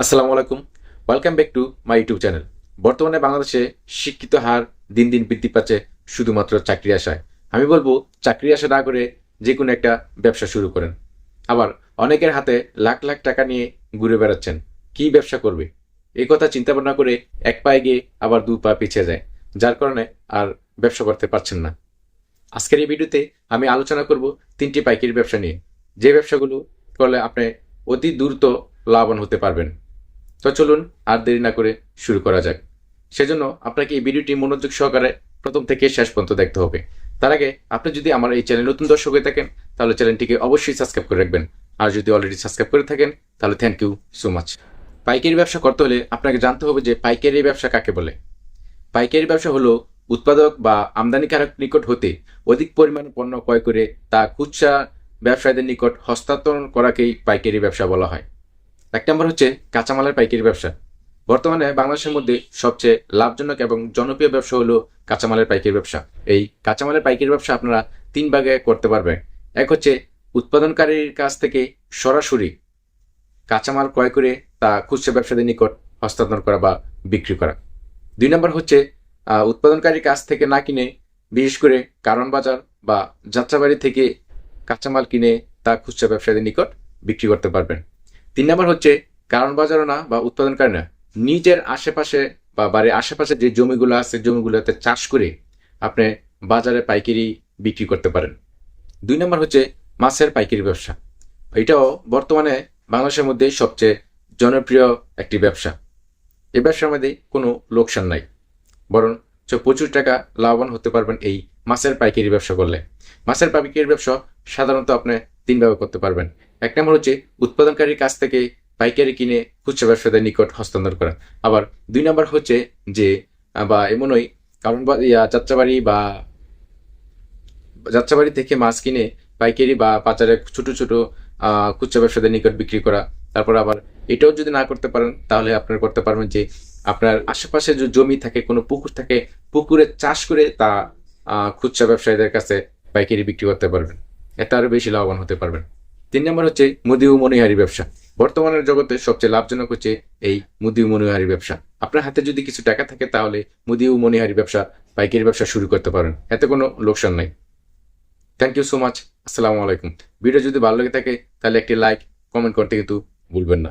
আসসালামু আলাইকুম। Welcome back to my YouTube channel. বর্তমানে বাংলাদেশে শিক্ষিত হার দিন দিন বৃদ্ধি পাচ্ছে শুধুমাত্র চাকরি আশায়। আমি বলবো চাকরি আশা না করে যে কোনো একটা ব্যবসা শুরু করেন। আবার অনেকের হাতে লাখ লাখ টাকা নিয়ে ঘুরে বেড়াচ্ছেন, কি ব্যবসা করবে এই কথা চিন্তা ভাবনা করে এক পায়ে গিয়ে আবার দু পা পিছিয়ে যায়, যার কারণে আর ব্যবসা করতে পারছেন না। আজকের এই ভিডিওতে আমি আলোচনা করব তিনটি পাইকারি ব্যবসা নিয়ে, যে ব্যবসাগুলো করলে আপনি অতি দ্রুত লাভবান হতে পারবেন। তো চলুন আর দেরি না করে শুরু করা যাক। সেজন্য আপনাকে এই ভিডিওটি মনোযোগ সহকারে প্রথম থেকে শেষ পর্যন্ত দেখতে হবে। তার আগে আপনি যদি আমার এই চ্যানেল নতুন দর্শক হয়ে থাকেন তাহলে চ্যানেলটিকে অবশ্যই সাবস্ক্রাইব করে রাখবেন, আর যদি অলরেডি সাবস্ক্রাইব করে থাকেন তাহলে থ্যাংক ইউ সো মাচ। পাইকারি ব্যবসা করতে হলে আপনাকে জানতে হবে যে পাইকারি ব্যবসা কাকে বলে। পাইকারি ব্যবসা হলো উৎপাদক বা আমদানিকারক নিকট হতে অধিক পরিমাণ পণ্য ক্রয় করে তা খুচরা ব্যবসায়ীদের নিকট হস্তান্তর করাকেই পাইকারি ব্যবসা বলা হয়। এক নম্বর হচ্ছে কাঁচামালের পাইকারি ব্যবসা। বর্তমানে বাংলাদেশের মধ্যে সবচেয়ে লাভজনক এবং জনপ্রিয় ব্যবসা হলো কাঁচামালের পাইকারি ব্যবসা। এই কাঁচামালের পাইকারি ব্যবসা আপনারা তিন ভাগে করতে পারবেন। এক হচ্ছে উৎপাদনকারীর কাছ থেকে সরাসরি কাঁচামাল ক্রয় করে তা খুচরা ব্যবসায়ীদের নিকট হস্তান্তর করা বা বিক্রি করা। দুই নম্বর হচ্ছে উৎপাদনকারীর কাছ থেকে না কিনে বিশেষ করে কারণ বাজার বা যাত্রাবাড়ি থেকে কাঁচামাল কিনে তা খুচরা ব্যবসায়ীদের নিকট বিক্রি করতে পারবেন। তিন নম্বর হচ্ছে কারণ বাজারও না বা উৎপাদনকারী না, নিজের আশেপাশে বা বাড়ির আশেপাশে যে জমিগুলো আছে জমিগুলোতে চাষ করে আপনি বাজারে পাইকারি বিক্রি করতে পারেন। দুই নম্বর হচ্ছে মাছের পাইকারি ব্যবসা। এটাও বর্তমানে বাংলাদেশের মধ্যে সবচেয়ে জনপ্রিয় একটি ব্যবসা। এই ব্যবসার মধ্যে কোনো লোকসান নাই, বরং প্রচুর টাকা লাভবান হতে পারবেন এই মাছের পাইকারি ব্যবসা করলে। মাছের পাইকারি ব্যবসা সাধারণত আপনি তিনভাবে করতে পারবেন। এক নম্বর হচ্ছে উৎপাদনকারীর কাছ থেকে পাইকারি কিনে খুচরা ব্যবসায়ীদের নিকট হস্তান্তর করা। আবার দুই নম্বর হচ্ছে যে বা এমনই কারণ যাত্রাবাড়ি থেকে মাছ কিনে পাইকারি বা বাজারে ছোট ছোট খুচরা ব্যবসায়ীদের নিকট বিক্রি করা। তারপর আবার এটাও যদি না করতে পারেন তাহলে আপনারা করতে পারবেন যে আপনার আশেপাশে যে জমি থাকে, কোনো পুকুর থাকে, পুকুরে চাষ করে তা খুচরা ব্যবসায়ীদের কাছে পাইকারি বিক্রি করতে পারবেন, এতে আরো বেশি লাভবান হতে পারবেন। তিন নম্বর হচ্ছে মুদি ও মনিহারি ব্যবসা। বর্তমানের জগতে সবচেয়ে লাভজনক হচ্ছে এই মুদি ও মনিহারি ব্যবসা। আপনার হাতে যদি কিছু টাকা থাকে তাহলে মুদি ও মনিহারি ব্যবসা, পাইকারি ব্যবসা শুরু করতে পারেন, এতে কোনো লোকসান নাই। Thank you so much. আসসালামু আলাইকুম। ভিডিও যদি ভালো লেগে থাকে তাহলে একটি লাইক কমেন্ট করতে কিন্তু ভুলবেন না।